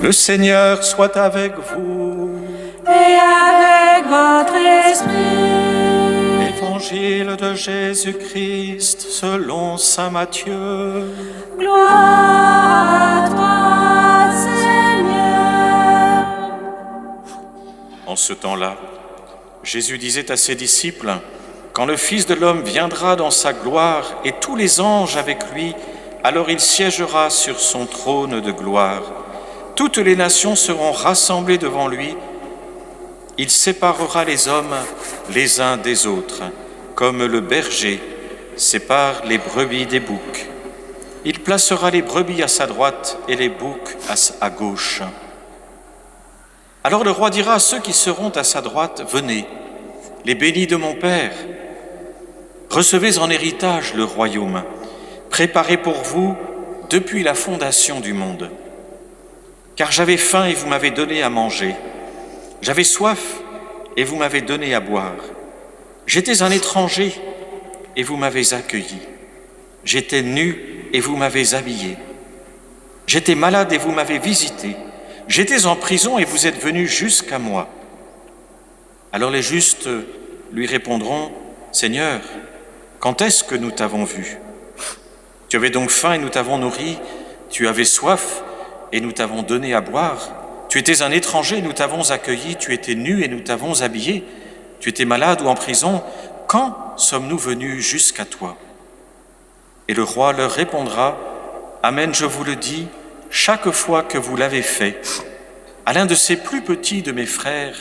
Le Seigneur soit avec vous. Et avec votre esprit. Évangile de Jésus-Christ selon saint Matthieu. Gloire à toi, Seigneur. En ce temps-là, Jésus disait à ses disciples, « Quand le Fils de l'homme viendra dans sa gloire et tous les anges avec lui, alors il siégera sur son trône de gloire. Toutes les nations seront rassemblées devant lui. Il séparera les hommes les uns des autres, comme le berger sépare les brebis des boucs. Il placera les brebis à sa droite et les boucs à gauche. Alors le roi dira à ceux qui seront à sa droite, « Venez, les bénis de mon Père, recevez en héritage le royaume, préparé pour vous depuis la fondation du monde. Car j'avais faim et vous m'avez donné à manger. J'avais soif et vous m'avez donné à boire. J'étais un étranger et vous m'avez accueilli. J'étais nu et vous m'avez habillé. J'étais malade et vous m'avez visité. J'étais en prison et vous êtes venus jusqu'à moi. » Alors les justes lui répondront, « Seigneur, quand est-ce que nous t'avons vu? Tu avais donc faim et nous t'avons nourri. Tu avais soif et nous t'avons donné à boire. Tu étais un étranger et nous t'avons accueilli. Tu étais nu et nous t'avons habillé. Tu étais malade ou en prison. Quand sommes-nous venus jusqu'à toi? » Et le roi leur répondra, « Amen, je vous le dis, chaque fois que vous l'avez fait, à l'un de ces plus petits de mes frères,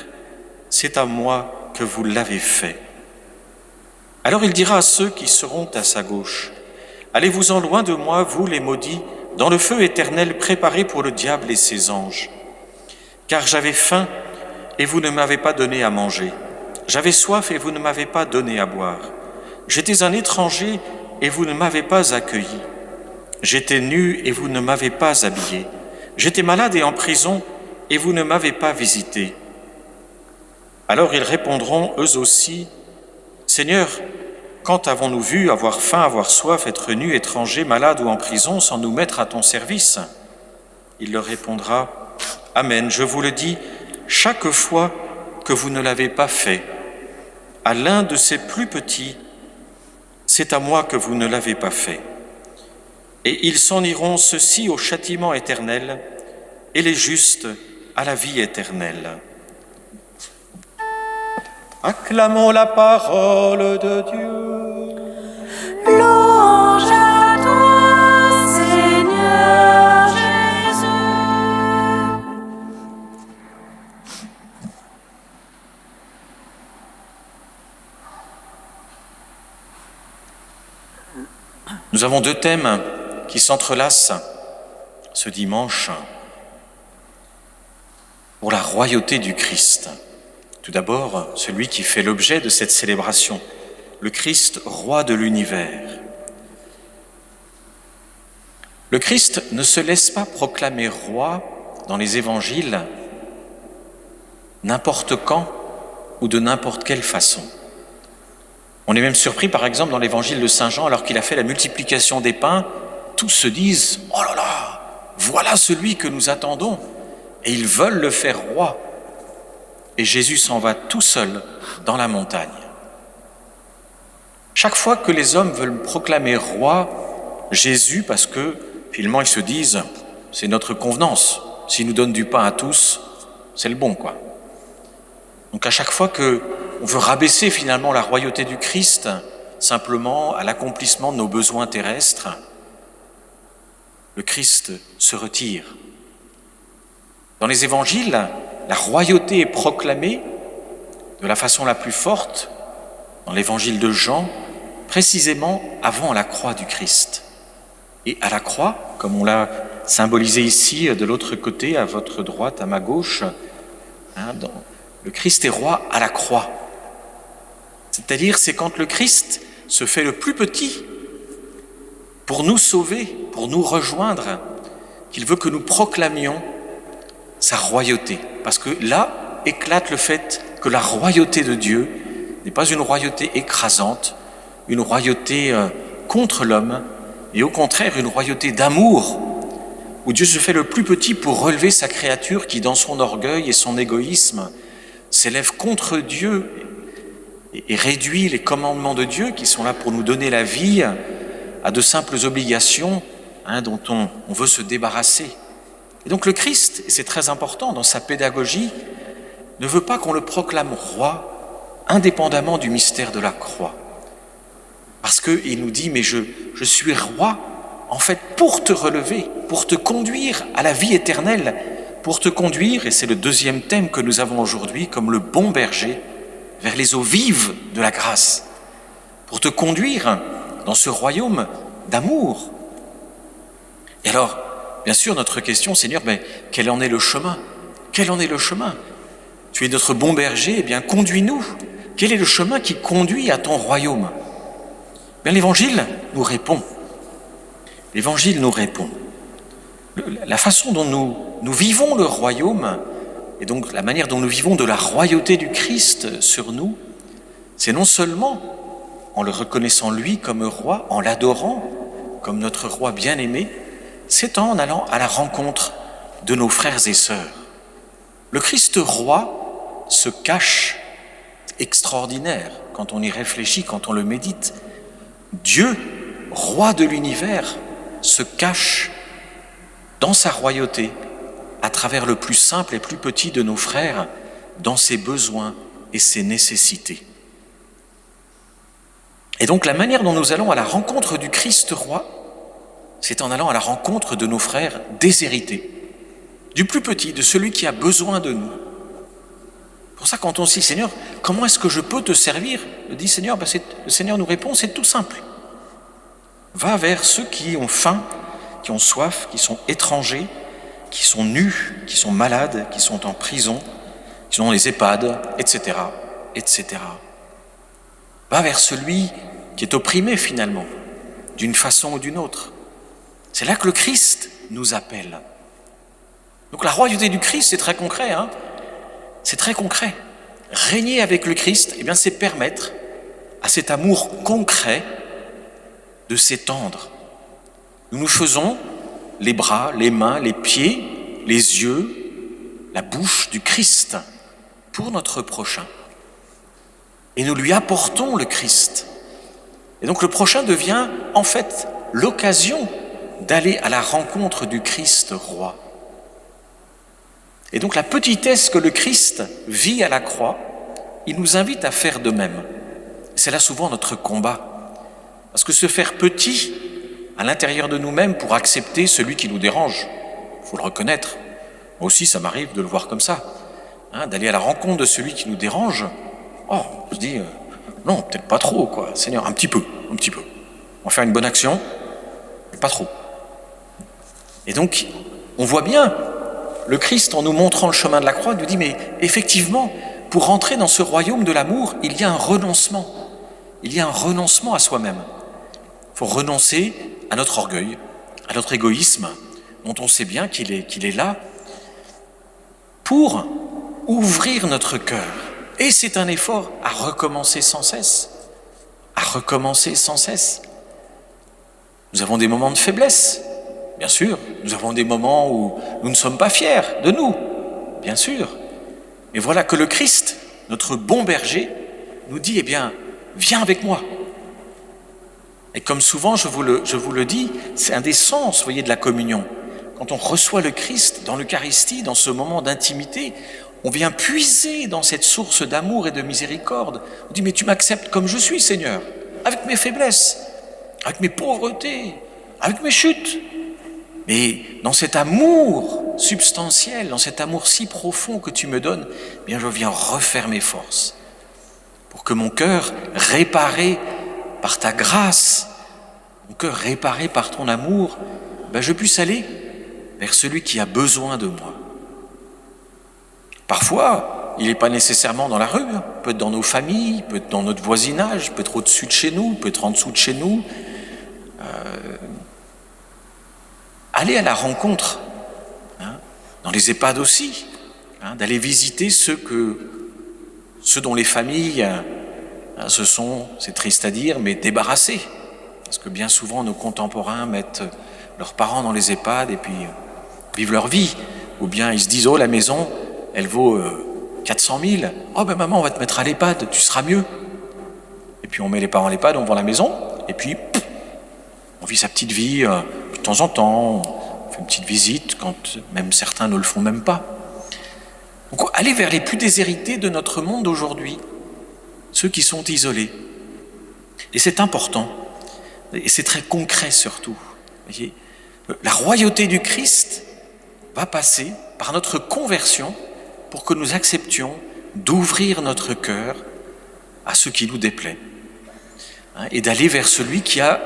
c'est à moi que vous l'avez fait. » Alors il dira à ceux qui seront à sa gauche, « Allez-vous-en loin de moi, vous les maudits, dans le feu éternel préparé pour le diable et ses anges. Car j'avais faim et vous ne m'avez pas donné à manger. J'avais soif et vous ne m'avez pas donné à boire. J'étais un étranger et vous ne m'avez pas accueilli. J'étais nu et vous ne m'avez pas habillé. J'étais malade et en prison et vous ne m'avez pas visité. » Alors ils répondront eux aussi, « Seigneur, quand avons-nous vu avoir faim, avoir soif, être nu, étranger, malade ou en prison, sans nous mettre à ton service ?» Il leur répondra, « Amen, je vous le dis, chaque fois que vous ne l'avez pas fait, à l'un de ces plus petits, c'est à moi que vous ne l'avez pas fait. » Et ils s'en iront, ceux-ci au châtiment éternel, et les justes à la vie éternelle. Acclamons la parole de Dieu. Louange à toi, Seigneur Jésus. Nous avons deux thèmes qui s'entrelacent ce dimanche pour la royauté du Christ. Tout d'abord, celui qui fait l'objet de cette célébration, le Christ, roi de l'univers. Le Christ ne se laisse pas proclamer roi dans les évangiles n'importe quand ou de n'importe quelle façon. On est même surpris, par exemple, dans l'évangile de Saint Jean, alors qu'il a fait la multiplication des pains, tous se disent « Oh là là, voilà celui que nous attendons !» Et ils veulent le faire roi. Et Jésus s'en va tout seul dans la montagne. Chaque fois que les hommes veulent proclamer roi Jésus, parce que finalement ils se disent « c'est notre convenance, s'il nous donne du pain à tous, c'est le bon quoi ». Donc à chaque fois que on veut rabaisser finalement la royauté du Christ simplement à l'accomplissement de nos besoins terrestres, le Christ se retire. Dans les évangiles, la royauté est proclamée de la façon la plus forte dans l'évangile de Jean, précisément avant la croix du Christ. Et à la croix, comme on l'a symbolisé ici de l'autre côté, à votre droite, à ma gauche, le Christ est roi à la croix. C'est-à-dire, c'est quand le Christ se fait le plus petit pour nous sauver, pour nous rejoindre, qu'il veut que nous proclamions sa royauté. Parce que là éclate le fait que la royauté de Dieu n'est pas une royauté écrasante, une royauté contre l'homme, et au contraire une royauté d'amour où Dieu se fait le plus petit pour relever sa créature qui, dans son orgueil et son égoïsme, s'élève contre Dieu et réduit les commandements de Dieu qui sont là pour nous donner la vie à de simples obligations dont on veut se débarrasser. Et donc le Christ, et c'est très important dans sa pédagogie, ne veut pas qu'on le proclame roi indépendamment du mystère de la croix. Parce qu'il nous dit, mais je suis roi en fait pour te relever, pour te conduire à la vie éternelle, pour te conduire, et c'est le deuxième thème que nous avons aujourd'hui, comme le bon berger, vers les eaux vives de la grâce, pour te conduire dans ce royaume d'amour. Et alors, bien sûr, notre question, Seigneur, quel en est le chemin ? Quel en est le chemin ? Tu es notre bon berger, eh bien conduis-nous. Quel est le chemin qui conduit à ton royaume ? Bien, l'Évangile nous répond. L'Évangile nous répond. La façon dont nous vivons le royaume, et donc la manière dont nous vivons de la royauté du Christ sur nous, c'est non seulement en le reconnaissant lui comme roi, en l'adorant comme notre roi bien-aimé, c'est en allant à la rencontre de nos frères et sœurs. Le Christ roi se cache, extraordinaire quand on y réfléchit, quand on le médite. Dieu, roi de l'univers, se cache dans sa royauté à travers le plus simple et plus petit de nos frères, dans ses besoins et ses nécessités. Et donc la manière dont nous allons à la rencontre du Christ roi, c'est en allant à la rencontre de nos frères déshérités, du plus petit, de celui qui a besoin de nous. Pour ça, quand on dit « Seigneur, comment est-ce que je peux te servir ?» Le dit Seigneur, le Seigneur nous répond, c'est tout simple. Va vers ceux qui ont faim, qui ont soif, qui sont étrangers, qui sont nus, qui sont malades, qui sont en prison, qui sont dans les EHPAD, etc., etc. Va vers celui qui est opprimé finalement, d'une façon ou d'une autre. C'est là que le Christ nous appelle. Donc la royauté du Christ, c'est très concret, c'est très concret. Régner avec le Christ, eh bien, c'est permettre à cet amour concret de s'étendre. Nous nous faisons les bras, les mains, les pieds, les yeux, la bouche du Christ pour notre prochain. Et nous lui apportons le Christ. Et donc le prochain devient en fait l'occasion d'aller à la rencontre du Christ roi. Et donc la petitesse que le Christ vit à la croix, il nous invite à faire de même. C'est là souvent notre combat. Parce que se faire petit à l'intérieur de nous-mêmes pour accepter celui qui nous dérange, il faut le reconnaître. Moi aussi, ça m'arrive de le voir comme ça, d'aller à la rencontre de celui qui nous dérange. Oh, je dis, non, peut-être pas trop, quoi. Seigneur, un petit peu. On va faire une bonne action, mais pas trop. Et donc, on voit bien, le Christ, en nous montrant le chemin de la croix, nous dit, mais effectivement, pour rentrer dans ce royaume de l'amour, il y a un renoncement. Il y a un renoncement à soi-même. Il faut renoncer à notre orgueil, à notre égoïsme, dont on sait bien qu'il est là, pour ouvrir notre cœur. Et c'est un effort à recommencer sans cesse. À recommencer sans cesse. Nous avons des moments de faiblesse, bien sûr. Nous avons des moments où nous ne sommes pas fiers de nous, bien sûr. Mais voilà que le Christ, notre bon berger, nous dit, eh bien, viens avec moi. Et comme souvent, je vous le dis, c'est un des sens, voyez, de la communion. Quand on reçoit le Christ dans l'Eucharistie, dans ce moment d'intimité, on vient puiser dans cette source d'amour et de miséricorde. On dit, mais tu m'acceptes comme je suis, Seigneur, avec mes faiblesses, avec mes pauvretés, avec mes chutes. Mais dans cet amour substantiel, dans cet amour si profond que tu me donnes, eh bien je viens refaire mes forces pour que mon cœur, réparé par ta grâce, mon cœur réparé par ton amour, je puisse aller vers celui qui a besoin de moi. Parfois, il n'est pas nécessairement dans la rue, peut être dans nos familles, peut être dans notre voisinage, peut être au-dessus de chez nous, peut être en dessous de chez nous. Aller à la rencontre, dans les EHPAD aussi, d'aller visiter ceux dont les familles se sont, c'est triste à dire, mais débarrassés. Parce que bien souvent, nos contemporains mettent leurs parents dans les EHPAD et puis vivent leur vie. Ou bien ils se disent, oh, la maison, elle vaut 400 000. Oh, ben maman, on va te mettre à l'EHPAD, tu seras mieux. Et puis on met les parents à l'EHPAD, on vend la maison, et puis on vit sa petite vie de temps en temps, on fait une petite visite quand même certains ne le font même pas. Donc aller vers les plus déshérités de notre monde aujourd'hui, ceux qui sont isolés. Et c'est important, et c'est très concret surtout. Vous voyez, la royauté du Christ va passer par notre conversion pour que nous acceptions d'ouvrir notre cœur à ce qui nous déplaît, et d'aller vers celui qui a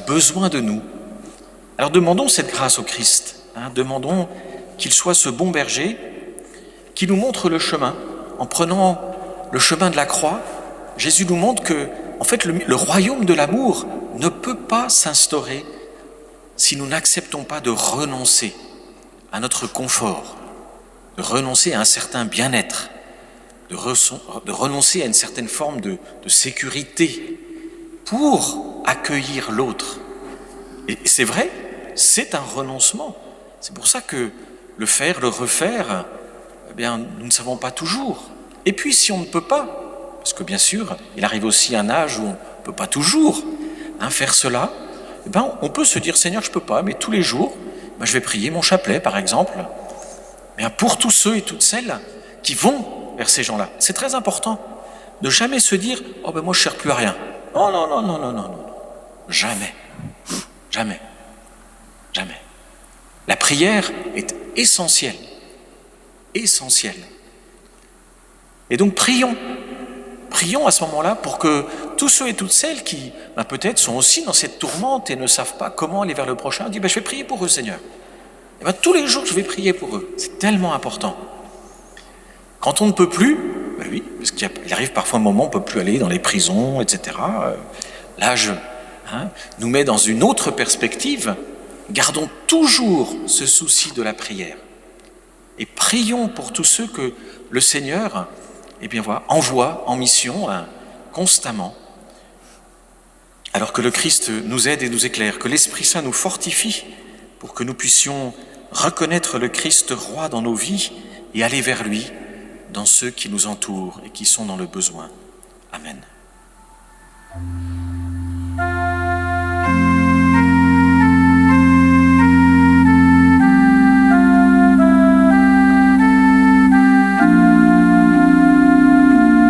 besoin de nous. Alors demandons cette grâce au Christ, demandons qu'il soit ce bon berger qui nous montre le chemin. En prenant le chemin de la croix, Jésus nous montre que, en fait, le royaume de l'amour ne peut pas s'instaurer si nous n'acceptons pas de renoncer à notre confort, de renoncer à un certain bien-être, de renoncer à une certaine forme de sécurité pour accueillir l'autre. Et c'est vrai, c'est un renoncement. C'est pour ça que le faire, le refaire, eh bien, nous ne savons pas toujours. Et puis si on ne peut pas, parce que bien sûr, il arrive aussi un âge où on ne peut pas toujours faire cela, eh bien, on peut se dire, Seigneur, je ne peux pas, mais tous les jours, je vais prier mon chapelet, par exemple, pour tous ceux et toutes celles qui vont vers ces gens-là. C'est très important de jamais se dire « Oh moi je ne sers plus à rien ». Non, non, non, non, non, non, non. Jamais. Jamais. Jamais. La prière est essentielle. Essentielle. Et donc prions. Prions à ce moment-là pour que tous ceux et toutes celles qui peut-être sont aussi dans cette tourmente et ne savent pas comment aller vers le prochain, disent je vais prier pour eux, Seigneur. Et tous les jours je vais prier pour eux. C'est tellement important. Quand on ne peut plus, oui, parce qu'il arrive parfois un moment où on ne peut plus aller dans les prisons, etc. L'âge nous met dans une autre perspective. Gardons toujours ce souci de la prière. Et prions pour tous ceux que le Seigneur envoie en mission constamment. Alors que le Christ nous aide et nous éclaire, que l'Esprit Saint nous fortifie pour que nous puissions reconnaître le Christ roi dans nos vies et aller vers lui, dans ceux qui nous entourent et qui sont dans le besoin. Amen.